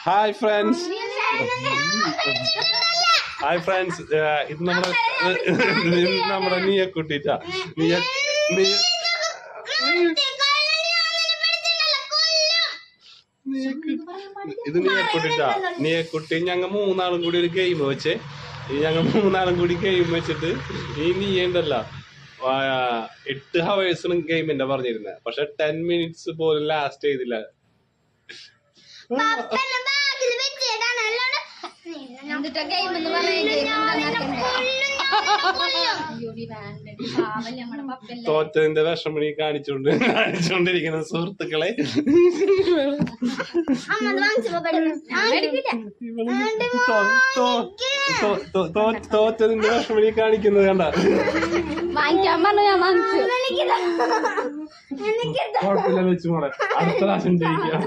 Hi friends, hi friends. ഇത് നമ്മുടെ നീയെ കുട്ടിട്ടാ. ഇത് നീയെ കുട്ടി. ഞങ്ങൾ മൂന്നാളും കൂടി ഒരു ഗെയിം വെച്ചേ. ഞങ്ങൾ മൂന്നാളും കൂടി ഗെയിം വെച്ചിട്ട് ഈ നീയുണ്ടല്ലോ 8 hours ഗെയിമിന്റെ പറഞ്ഞിരുന്നത്. പക്ഷെ 10 minutes പോലും ലാസ്റ്റ് ചെയ്തില്ല. തോറ്റതിന്റെ വിഷമണി കാണിച്ചോണ്ടിരിക്കുന്ന സുഹൃത്തുക്കളെ, തോറ്റതിന്റെ വിഷമണി കാണിക്കുന്നത് കണ്ട. കുഴപ്പമില്ല വെച്ച് മോളെ, അടുത്ത പ്രാവശ്യം ജയിക്കാം.